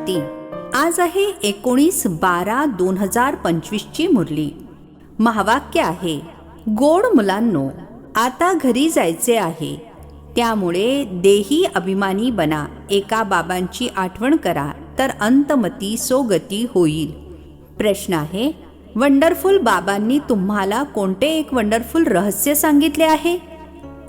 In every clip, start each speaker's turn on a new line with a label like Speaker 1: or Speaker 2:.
Speaker 1: शांती. आज आहे 19/12/2025 ची मुरली. महावाक्य आहे, गोड मुलांनो, आता घरी जायचे आहे, त्यामुळे देही अभिमानी बना. एका बाबांची आठवण करा तर अंतमती सोगती होईल. प्रश्न आहे, वंडरफुल बाबांनी तुम्हाला कोणते एक वंडरफुल रहस्य सांगितले आहे?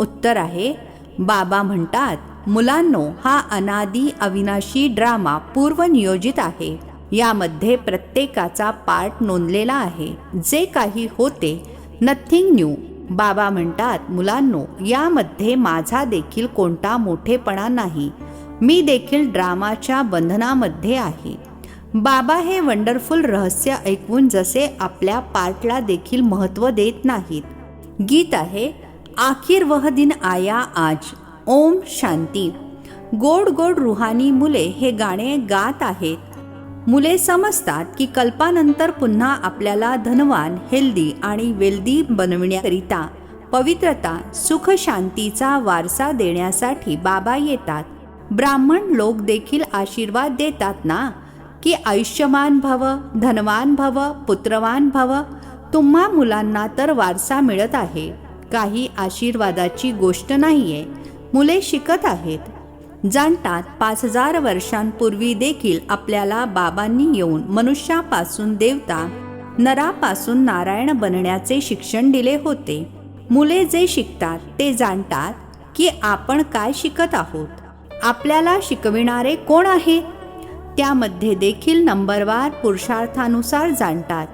Speaker 1: उत्तर आहे, बाबा म्हणतात, मुलांनो, हा अनादी अविनाशी ड्रामा पूर्वनियोजित आहे. यामध्ये प्रत्येकाचा पार्ट नोंदलेला आहे. जे काही होते नथिंग न्यू. बाबा म्हणतात, मुलांनो, यामध्ये माझा देखील कोणता मोठेपणा नाही. मी देखील ड्रामाच्या बंधनामध्ये आहे. बाबा हे वंडरफुल रहस्य ऐकून जसे आपल्या पार्टला देखील महत्त्व देत नाहीत. गीत आहे, आखिर वह दिन आया आज. ओम शांती. गोड गोड रुहानी मुले हे गाणे गात आहेत. मुले समजतात की कल्पानंतर पुन्हा आपल्याला धनवान, हेल्दी आणि वेल्दी बनविण्याकरिता पवित्रता, सुख, शांतीचा वारसा देण्यासाठी बाबा येतात. ब्राह्मण लोक देखील आशीर्वाद देतात ना, की आयुष्यमान भव, धनवान भव, पुत्रवान भव. तुम्हा मुलांना तर वारसा मिळत आहे. काही आशीर्वादाची गोष्ट नाहीये. मुले शिकत आहेत, जाणतात. 5000 वर्षांपूर्वी देखील आपल्याला बाबांनी येऊन मनुष्यापासून देवता, नरापासून नारायण बनण्याचे शिक्षण दिले होते. मुले जे शिकतात ते जाणतात की आपण काय शिकत आहोत. आपल्याला शिकविणारे कोण आहे? त्यामध्ये देखील नंबरवार पुरुषार्थानुसार जाणतात.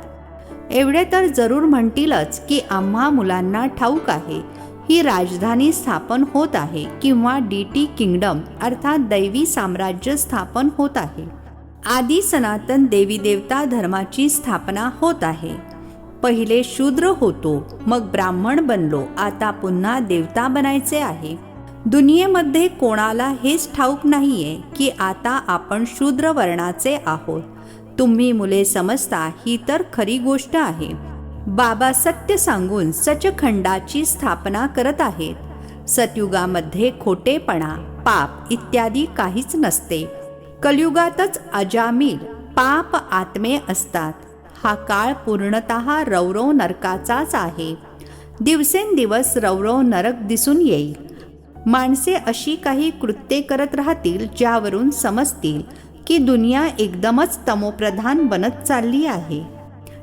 Speaker 1: एवढे तर जरूर म्हणतीलच की आम्हा मुलांना ठाऊक आहे, ही राजधानी स्थापन होत आहे किंवा DT किंगडम अर्थात दैवी साम्राज्य स्थापन होत आहे. आदी सनातन देवी देवता धर्माची स्थापना होत आहे. पहिले शूद्र होतो, मग ब्राह्मण बनलो, आता पुन्हा देवता बनायचे आहे. दुनियेमध्ये कोणाला हेच ठाऊक नाहीये की आता आपण शूद्र वर्णाचे आहोत. तुम्ही मुले समजता, ही तर खरी गोष्ट आहे. बाबा सत्य सांगून सचखंडाची स्थापना करत आहेत. सतयुगामध्ये खोटेपणा, पाप इत्यादी काहीच नसते. कलियुगातच अजामिल पाप आत्मे असतात. हा काळ पूर्णतः रौरव नरकाचाच आहे. दिवसेंदिवस रौरव नरक दिसून येईल. माणसे अशी काही कृत्ये करत राहतील ज्यावरून समजतील की दुनिया एकदमच तमोप्रधान बनत चालली आहे.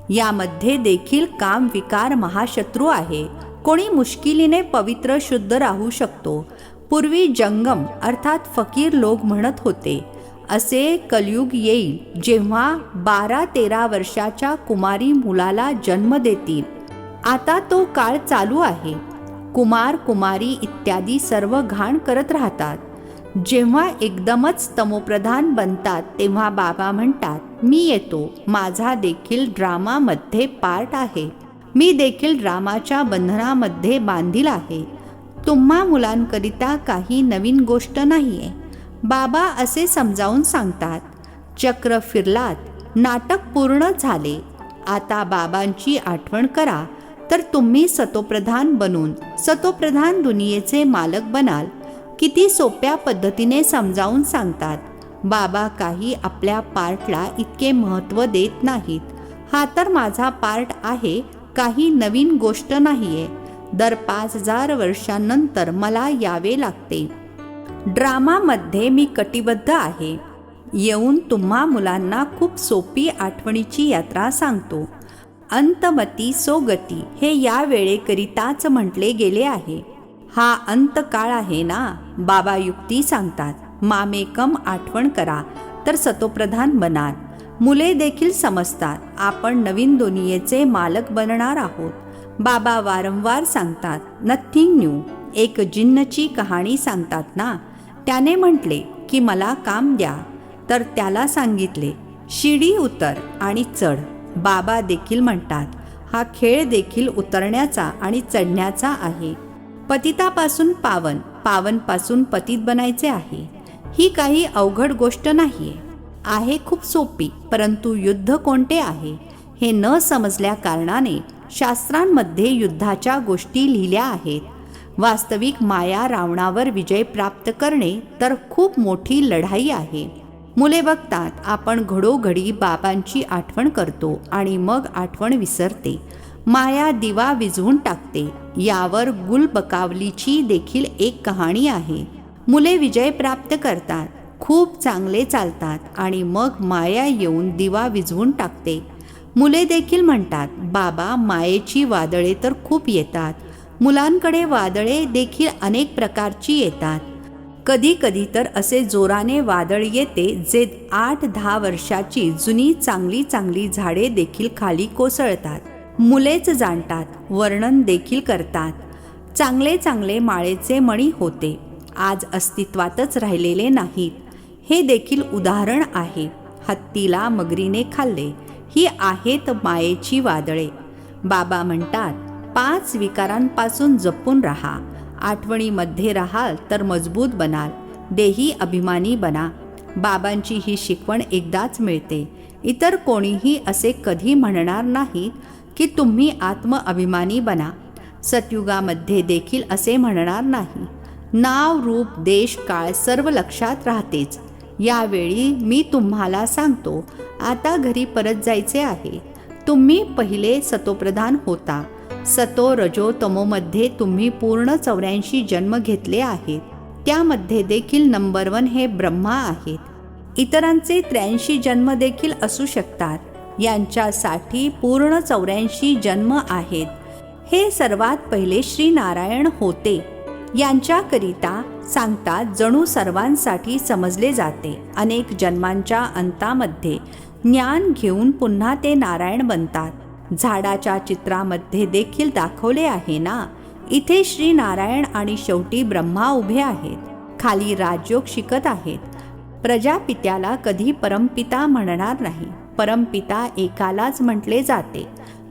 Speaker 1: यामध्ये देखील काम विकार महाशत्रू आहे. कोणी मुश्किलीने पवित्र शुद्ध राहू शकतो. पूर्वी जंगम अर्थात फकीर लोक म्हणत होते, असे कलियुग येईल जेव्हा 12-13 वर्षाच्या कुमारी मुलाला जन्म देतील. आता तो काळ चालू आहे. कुमार कुमारी इत्यादी सर्व घाण करत राहतात. जेव्हा एकदमच तमोप्रधान बनतात तेव्हा बाबा म्हणतात, मी येतो. माझा देखील ड्रामामध्ये पार्ट आहे. मी देखील ड्रामाच्या बंधनामध्ये बांधील आहे. तुम्हा मुलांकरिता काही नवीन गोष्ट नाहीये. बाबा असे समजावून सांगतात, चक्र फिरलात, नाटक पूर्ण झाले. आता बाबांची आठवण करा तर तुम्ही सतोप्रधान बनून सतोप्रधान दुनियेचे मालक बनाल. किती सोप्या पद्धतीने समजावून सांगतात. बाबा काही आपल्या पार्टला इतके महत्त्व देत नाहीत. हा तर माझा पार्ट आहे, काही नवीन गोष्ट नाहीये. दर 5000 वर्षांनंतर मला यावे लागते. ड्रामामध्ये मी कटिबद्ध आहे. येऊन तुम्हा मुलांना खूप सोपी आठवणीची यात्रा सांगतो. अंतमती सोगती हे या वेळेकरिताच म्हटले गेले आहे. हा अंतकाळ आहे ना. बाबा युक्ती सांगतात, मामेकम आठवण करा तर सतोप्रधान बनाल. मुले देखील समजतात, आपण नवीन दुनियेचे मालक बनणार आहोत. बाबा वारंवार सांगतात, नथिंग न्यू. एक जिन्नची कहाणी सांगतात ना. त्याने म्हटले की मला काम द्या, तर त्याला सांगितले शिडी उतर आणि चढ. बाबा देखील म्हणतात, हा खेळ देखील उतरण्याचा आणि चढण्याचा आहे. पतितापासून पावन, पावनपासून पतित बनायचे आहे. ही काही अवघड गोष्ट नाहीये. आहे खूप सोपी. परंतु युद्ध कोणते आहे हे न समजल्या कारणाने शास्त्रांमध्ये युद्धाच्या गोष्टी लिहिल्या आहेत. वास्तविक माया रावणावर विजय प्राप्त करणे तर खूप मोठी लढाई आहे. मुले बघतात आपण घडोघडी बाबांची आठवण करतो आणि मग आठवण विसरते. माया दिवा विझवून टाकते. यावर गुलबकावलीची देखील एक कहाणी आहे. मुले विजय प्राप्त करतात, खूप चांगले चालतात आणि मग माया येऊन दिवा विझवून टाकते. मुले देखील म्हणतात, बाबा मायेची वादळे तर खूप येतात. मुलांकडे वादळे देखील अनेक प्रकारची येतात. कधी कधी तर असे जोराने वादळ येते जे 8-10 वर्षाची जुनी चांगली झाडे देखील खाली कोसळतात. मुलेच जाणतात, वर्णन देखील करतात. चांगले माळेचे मणी होते, आज अस्तित्वातच राहिलेले नाहीत. हे देखील उदाहरण आहे. हत्तीला मगरीने खाल्ले. ही आहेत मायेची वादळे. बाबा म्हणतात, 5 विकारांपासून जपून राहा. आठवणीमध्ये राहाल तर मजबूत बनाल, देही अभिमानी बना. बाबांची ही शिकवण एकदाच मिळते. इतर कोणीही असे कधी म्हणणार नाहीत की तुम्ही आत्मअभिमानी बना. सतयुगामध्ये देखील असे म्हणणार नाही. नाव, रूप, देश, काळ सर्व लक्षात राहतेच. यावेळी मी तुम्हाला सांगतो, आता घरी परत जायचे आहे. तुम्ही पहिले सतोप्रधान होता. सतो रजो तमोमध्ये तुम्ही पूर्ण 84 जन्म घेतले आहेत. त्यामध्ये देखील नंबर 1 हे ब्रह्मा आहेत. इतरांचे 83 जन्म देखील असू शकतात. यांच्यासाठी पूर्ण 84 जन्म आहेत. हे सर्वात पहिले श्री नारायण होते. यांच्याकरिता सांगतात जणू सर्वांसाठी समजले जाते. अनेक जन्मांच्या अंतामध्ये ज्ञान घेऊन पुन्हा ते नारायण बनतात. झाडाच्या चित्रामध्ये देखील दाखवले आहे ना. इथे श्री नारायण आणि शेवटी ब्रह्मा उभे आहेत. खाली राजयोग शिकत आहेत. प्रजापित्याला कधी परमपिता म्हणणार नाही. परमपिता एकालाच म्हटले जाते.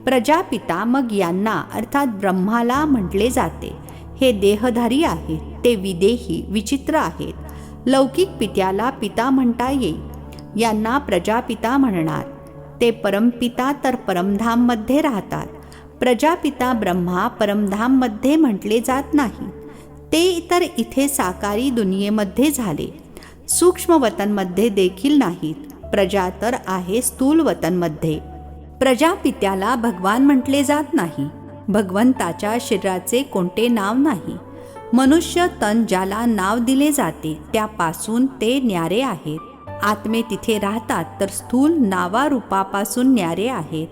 Speaker 1: प्रजापिता मग यांना अर्थात ब्रह्माला म्हटले जाते. हे देहधारी आहेत, ते विदेही विचित्र आहेत. लौकिक पित्याला पिता म्हणता येईल. यांना प्रजापिता म्हणणार. ते परमपिता तर परमधाममध्ये राहतात. प्रजापिता ब्रह्मा परमधाममध्ये म्हटले जात नाही. ते तर इथे साकारी दुनियेमध्ये झाले. सूक्ष्म वतनमध्ये देखील नाहीत. प्रजा तर आहे स्थूल वतनमध्ये. प्रजापित्याला भगवान म्हटले जात नाही. भगवंताच्या शरीराचे कोणते नाव नाही. मनुष्य तन ज्याला नाव दिले जाते त्यापासून ते न्यारे आहेत. आत्मे तिथे राहतात तर स्थूल नावारूपापासून न्यारे आहेत.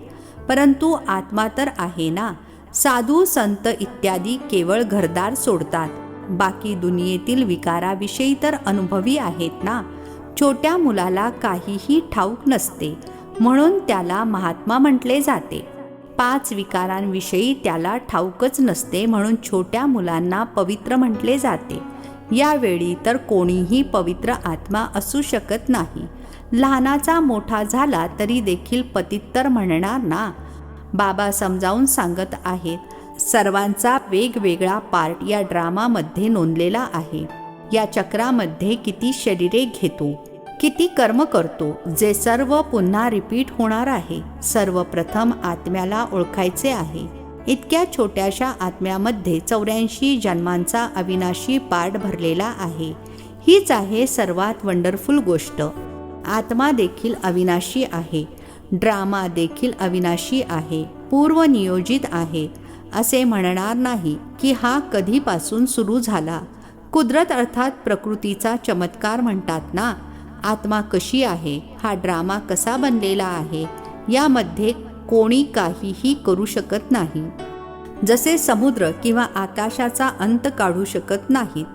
Speaker 1: परंतु आत्मा तर आहे ना. साधू संत इत्यादी केवळ घरदार सोडतात. बाकी दुनियेतील विकाराविषयी तर अनुभवी आहेत ना. छोट्या मुलाला काहीही ठाऊक नसते म्हणून त्याला महात्मा म्हटले जाते. 5 विकारांविषयी त्याला ठाऊकच नसते म्हणून छोट्या मुलांना पवित्र म्हटले जाते. यावेळी तर कोणीही पवित्र आत्मा असू शकत नाही. लहानाचा मोठा झाला तरी देखील पतित्तर म्हणणार ना. बाबा समजावून सांगत आहेत. सर्वांचा वेगवेगळा पार्ट या ड्रामामध्ये नोंदलेला आहे. या चक्रामध्ये किती शरीरे घेतो, किती कर्म करतो, जे सर्व पुन्हा रिपीट होणार आहे. सर्वप्रथम आत्म्याला ओळखायचे आहे. इतक्या छोट्याशा आत्म्यामध्ये 84 जन्मांचा अविनाशी पार्ट भरलेला आहे. हीच आहे सर्वात वंडरफुल गोष्ट. आत्मा देखील अविनाशी आहे. ड्रामा देखील अविनाशी आहे, पूर्वनियोजित आहे. असे म्हणणार नाही की हा कधीपासून सुरू झाला. कुदरत अर्थात प्रकृतीचा चमत्कार म्हणतात ना. आत्मा कशी आहे, हा ड्रामा कसा बनलेला आहे, यामध्ये कोणी काहीही करू शकत नाही. जसे समुद्र किंवा आकाशाचा अंत काढू शकत नाहीत.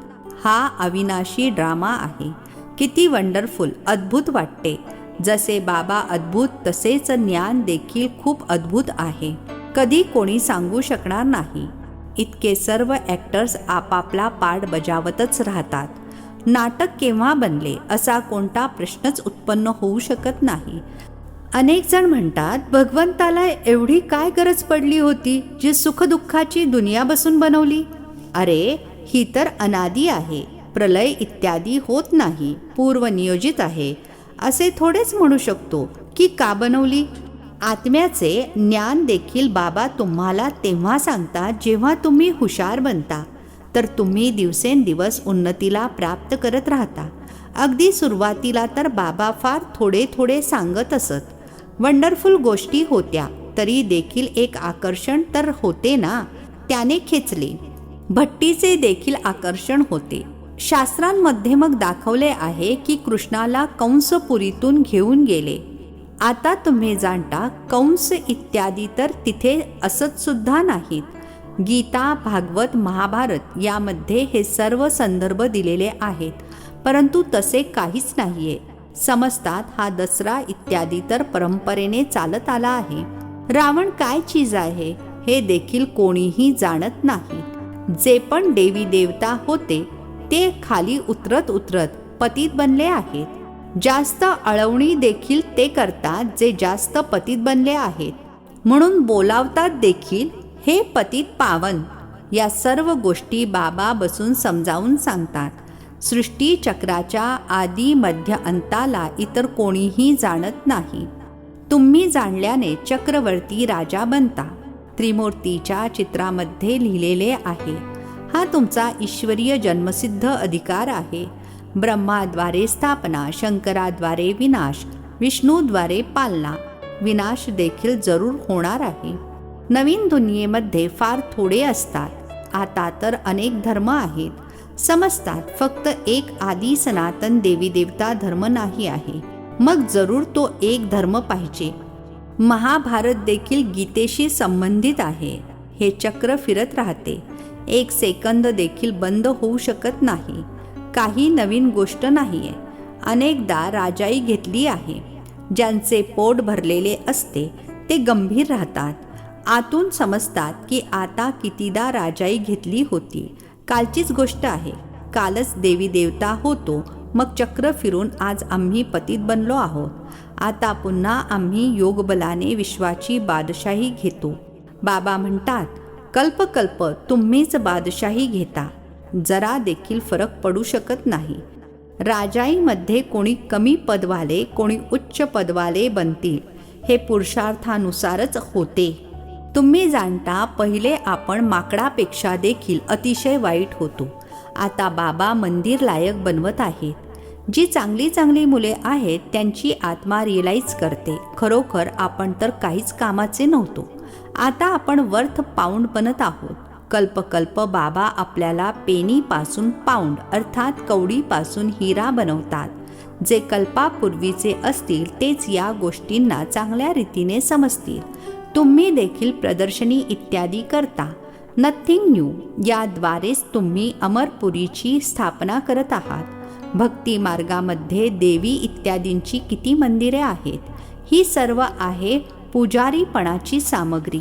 Speaker 1: हा अविनाशी ड्रामा आहे. किती वंडरफुल, अद्भुत वाटते. जसे बाबा अद्भुत तसेच ज्ञान देखील खूप अद्भुत आहे. कधी कोणी सांगू शकणार नाही. इतके सर्व ॲक्टर्स आपापला पार्ट बजावतच राहतात. नाटक केव्हा बनले असा कोणता प्रश्नच उत्पन्न होऊ शकत नाही. अनेक जण म्हणतात भगवंताला एवढी काय गरज पडली होती जी सुखदुःखाची दुनिया बसून बनवली. अरे ही तर अनादी आहे. प्रलय इत्यादी होत नाही, पूर्वनियोजित आहे. असे थोडेच म्हणू शकतो की का बनवली. आत्म्याचे ज्ञान देखील बाबा तुम्हाला तेव्हा सांगतात जेव्हा तुम्ही हुशार बनता. तर तुम्ही दिवसेंदिवस उन्नतीला प्राप्त करत राहता. अगदी सुरुवातीला तर बाबा फार थोडे थोडे सांगत असत. वंडरफुल गोष्टी होत्या, तरी देखील एक आकर्षण तर होते ना, त्याने खेचले. भट्टीचे देखील आकर्षण होते. शास्त्रांमध्ये मग दाखवले आहे की कृष्णाला कंसपुरीतून घेऊन गेले. आता तुम्ही जाणता कंस इत्यादी तर तिथे असत सुद्धा नाहीत. गीता, भागवत, महाभारत यामध्ये हे सर्व संदर्भ दिलेले आहेत, परंतु तसे काहीच नाहीये. समजतात हा दसरा इत्यादी तर परंपरेने चालत आला आहे. रावण काय चीज आहे हे देखील कोणीही जाणत नाही. जे पण देवी देवता होते ते खाली उतरत उतरत पतित बनले आहेत. जास्त अळवणी देखील ते करतात जे जास्त पतित बनले आहेत, म्हणून बोलावतात देखील हे पतित पावन. या सर्व गोष्टी बाबा बसून समजावून सांगतात. सृष्टी चक्राच्या आदी मध्य अंताला इतर कोणीही जाणत नाही. तुम्ही जाणल्याने चक्रवर्ती राजा बनता. त्रिमूर्तीच्या चित्रामध्ये लिहिलेले आहे. हा तुमचा ईश्वरीय जन्मसिद्ध अधिकार आहे. ब्रह्माद्वारे स्थापना, शंकराद्वारे विनाश, विष्णूद्वारे पालना. विनाश देखील जरूर होणार आहे. नवीन दुनियेमध्ये फार थोडे असतात. आता तर अनेक धर्म आहेत. समजतात फक्त एक आदी सनातन देवी देवता धर्म नाही आहे. मग जरूर तो एक धर्म पाहिजे. महाभारत देखील गीतेशी संबंधित आहे. हे चक्र फिरत राहते. एक सेकंद देखील बंद होऊ शकत नाही. काही नवीन गोष्ट नाहीये. अनेकदा राजाई घेतली आहे. ज्यांचे पोट भरलेले असते ते गंभीर राहतात. आतून समजतात की आता कितीदा राजाई घेतली होती. कालचीच गोष्ट आहे. कालच देवी देवता होतो, मग चक्र फिरून आज आम्ही पतित बनलो आहोत. आता पुन्हा आम्ही योगबलाने विश्वाची बादशाही घेतो. बाबा म्हणतात, कल्पकल्प तुम्हीच बादशाही घेता. जरा देखील फरक पडू शकत नाही. राजाईमध्ये कोणी कमी पदवाले, कोणी उच्च पदवाले बनतील, हे पुरुषार्थानुसारच होते. तुम्ही जाणता पहिले आपण माकडापेक्षा देखील अतिशय वाईट होतो. आता बाबा मंदिर लायक बनवत आहेत. जी चांगली चांगली मुले आहेत त्यांची आत्मा रिअलाइज करते, खरोखर आपण तर काहीच कामाचे नव्हतो. आता आपण वर्थ पाऊंड बनत आहोत. कल्पकल्प बाबा आपल्याला पेनीपासून पाऊंड अर्थात कवडीपासून हिरा बनवतात. जे कल्पापूर्वीचे असतील तेच या गोष्टींना चांगल्या रीतीने समजतील. तुम्ही देखील प्रदर्शनी इत्यादी करता. Nothing new. याद्वारेच तुम्ही अमरपुरीची स्थापना करत आहात. भक्ती मार्गामध्ये देवी इत्यादींची किती मंदिरे आहेत. ही सर्व आहे पुजारीपणाची सामग्री.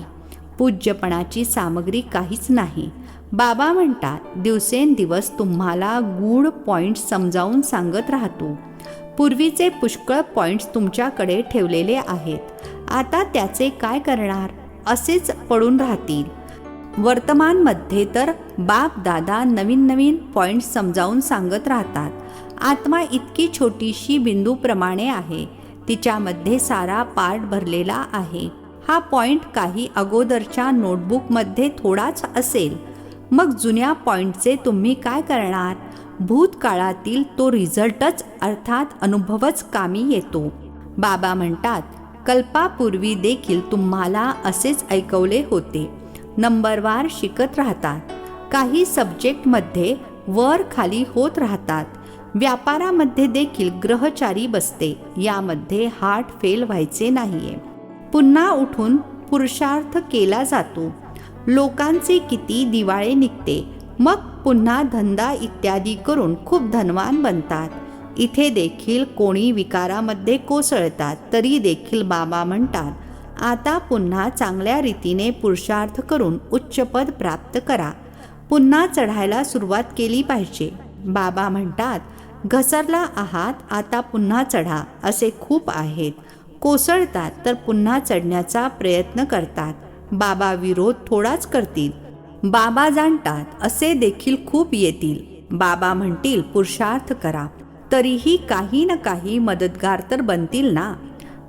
Speaker 1: पूज्यपणाची सामग्री काहीच नाही. बाबा म्हणतात, दिवसेंदिवस तुम्हाला गूढ पॉईंट्स समजावून सांगत राहतो. पूर्वीचे पुष्कळ पॉईंट्स तुमच्याकडे ठेवलेले आहेत. आता त्याचे काय करणार? असेच पडून राहतील. वर्तमानमध्ये तर बाप दादा नवीन नवीन पॉईंट्स समजावून सांगत राहतात. आत्मा इतकी छोटीशी बिंदूप्रमाणे आहे. तिच्यामध्ये सारा पार्ट भरलेला आहे. हा पॉईंट काही अगोदरच्या नोटबुकमध्ये थोडाच असेल. मग जुन्या पॉईंटचे तुम्ही काय करणार? भूतकाळातील तो रिझल्टच अर्थात अनुभवच कामी येतो. बाबा म्हणतात, कल्पापूर्वी देखील तुम्हाला असेच ऐकवले होते. नंबरवार शिकत राहतात. काही सब्जेक्टमध्ये वर खाली होत राहतात. व्यापारामध्ये देखील ग्रहचारी बसते. यामध्ये हार्ट फेल व्हायचे नाहीये. पुन्हा उठून पुरुषार्थ केला जातो. लोकांचे किती दिवाळे निघते, मग पुन्हा धंदा इत्यादी करून खूप धनवान बनतात. इथे देखील कोणी विकारामध्ये कोसळतात. तरी देखील बाबा म्हणतात, आता पुन्हा चांगल्या रीतीने पुरुषार्थ करून उच्चपद प्राप्त करा. पुन्हा चढायला सुरुवात केली पाहिजे. बाबा म्हणतात, घसरला आहात, आता पुन्हा चढा. असे खूप आहेत. कोसळतात तर पुन्हा चढण्याचा प्रयत्न करतात. बाबा विरोध थोडाच करतील. बाबा जाणतात असे देखील खूप येतील. बाबा म्हणतील पुरुषार्थ करा. तरीही काही ना काही मदतगार तर बनतील ना.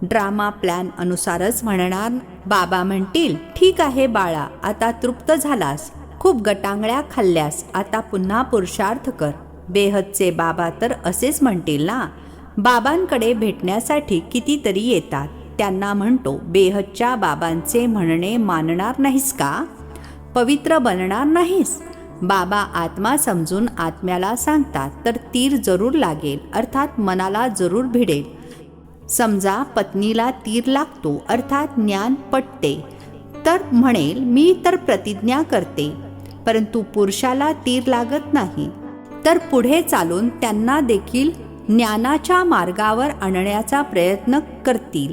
Speaker 1: ड्रामा प्लॅन अनुसारच म्हणणार. बाबा म्हणतील, ठीक आहे बाळा, आता तृप्त झालास, खूप गटांगळ्या खाल्ल्यास, आता पुन्हा पुरुषार्थ कर. बेहदचे बाबा तर असेच म्हणतील ना. बाबांकडे भेटण्यासाठी कितीतरी येतात. त्यांना म्हणतो, बेहदच्या बाबांचे म्हणणे मानणार नाहीस का? पवित्र बनणार नाहीस? बाबा आत्मा समजून आत्म्याला सांगतात तर तीर जरूर लागेल, अर्थात मनाला जरूर भिडेल. समजा पत्नीला तीर लागतो, अर्थात ज्ञान पटते, तर म्हणेल मी तर प्रतिज्ञा करते. परंतु पुरुषाला तीर लागत नाही, तर पुढे चालून त्यांना देखील ज्ञानाच्या मार्गावर आणण्याचा प्रयत्न करतील.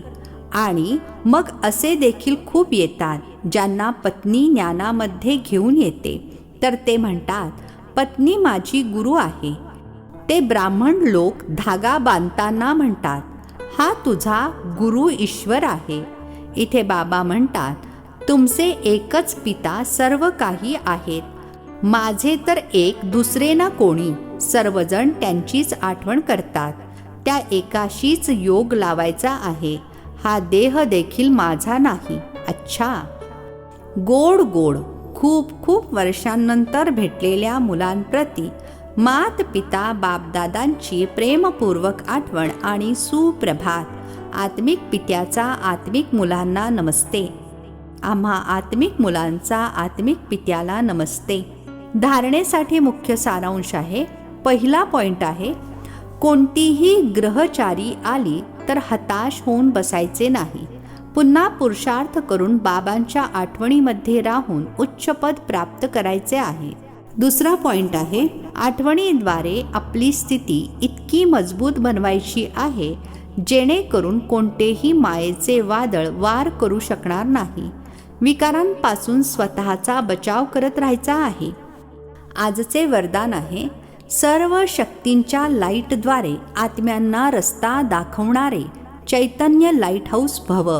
Speaker 1: आणि मग असे देखील खूप येतात ज्यांना पत्नी ज्ञानामध्ये घेऊन येते, तर ते म्हणतात पत्नी माझी गुरु आहे. ते ब्राह्मण लोक धागा बांधताना म्हणतात, हा तुझा गुरु ईश्वर आहे. इथे बाबा म्हणतात, तुमचे एकच पिता सर्व काही आहेत. माझे तर एक, दुसरे ना कोणी. सर्वजण त्यांचीच आठवण करतात. त्या एकाशीच योग लावायचा आहे. हा देह देखील माझा नाही. अच्छा. गोड गोड खूप खूप वर्षांनंतर भेटलेल्या मुलांप्रती मात पिता बापदादांची प्रेमपूर्वक आठवण आणि सुप्रभात. आत्मिक पित्याचा आत्मिक मुलांना नमस्ते. आम्हा आत्मिक मुलांचा आत्मिक पित्याला नमस्ते. धारणेसाठी मुख्य सारांश आहे. पहिला पॉइंट आहे, कोणतीही ग्रहचारी आली तर हताश होऊन बसायचे नाही. पुन्हा पुरुषार्थ करून बाबांच्या आठवणीमध्ये राहून उच्च पद प्राप्त करायचे आहे. दुसरा पॉइंट आहे, आठवणीद्वारे आपली स्थिती इतकी मजबूत बनवायची आहे जेणेकरून कोणतेही मायेचे वादळ वार करू शकणार नाही. विकारांपासून स्वतःचा बचाव करत राहायचा आहे. आजचे वरदान आहे, सर्व शक्तींच्या लाईटद्वारे आत्म्यांना रस्ता दाखवणारे चैतन्य लाईट हाऊस भव.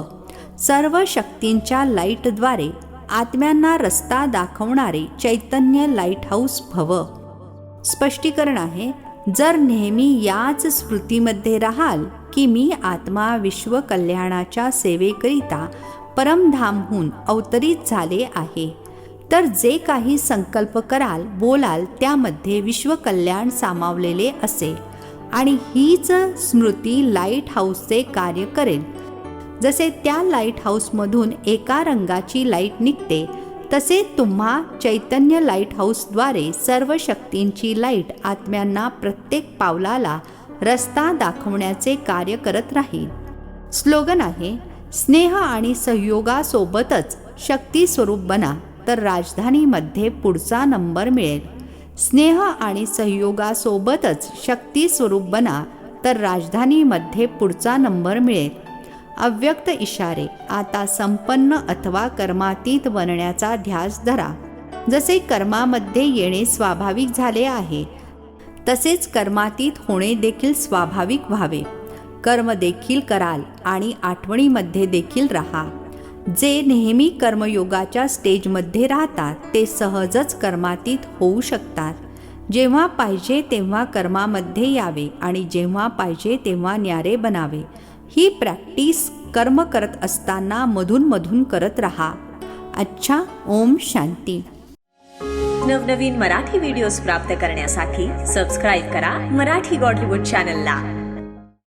Speaker 1: सर्व शक्तींच्या लाईटद्वारे आत्म्यांना रस्ता दाखवणारे चैतन्य लाईट हाऊस भव. स्पष्टीकरण आहे, जर नेहमी याच स्मृतीमध्ये राहाल की मी आत्मा विश्व कल्याणाच्या सेवेकरिता परमधामहून अवतरित झाले आहे, तर जे काही संकल्प कराल बोलाल त्यामध्ये विश्वकल्याण सामावलेले असेल आणि हीच स्मृती लाईट हाऊसचे कार्य करेल. जसे त्या लाईट हाऊसमधून एका रंगाची लाईट निघते, तसे तुम्हा चैतन्य लाईट हाऊसद्वारे सर्व शक्तींची लाईट आत्म्यांना प्रत्येक पावलाला रस्ता दाखवण्याचे कार्य करत राहील. स्लोगन आहे, स्नेह आणि सहयोगासोबतच शक्ती स्वरूप बना तर राजधानीमध्ये पुढचा नंबर मिळेल. स्नेह आणि सहयोगासोबतच शक्ती स्वरूप बना तर राजधानीमध्ये पुढचा नंबर मिळेल. अव्यक्त इशारे. आता संपन्न अथवा कर्मातीत बनण्याचा ध्यास धरा. जसे कर्मामध्ये येणे स्वाभाविक झाले आहे, तसेच कर्मातीत होणे देखील स्वाभाविक व्हावे. कर्म देखील कराल आणि आठवणीमध्ये देखील राहा. जे नेहमी कर्मयोगाच्या स्टेजमध्ये राहतात ते सहजच कर्मातीत होऊ शकतात. जेव्हा पाहिजे तेव्हा कर्मामध्ये यावे आणि जेव्हा पाहिजे तेव्हा न्यारे बनावे. ही प्रॅक्टिस कर्म करत असताना मधून मधून करत राहा. अच्छा. ओम शांती.
Speaker 2: नवनवीन मराठी व्हिडिओज प्राप्त करण्यासाठी सबस्क्राईब करा मराठी गॉडलीवूड चॅनलला.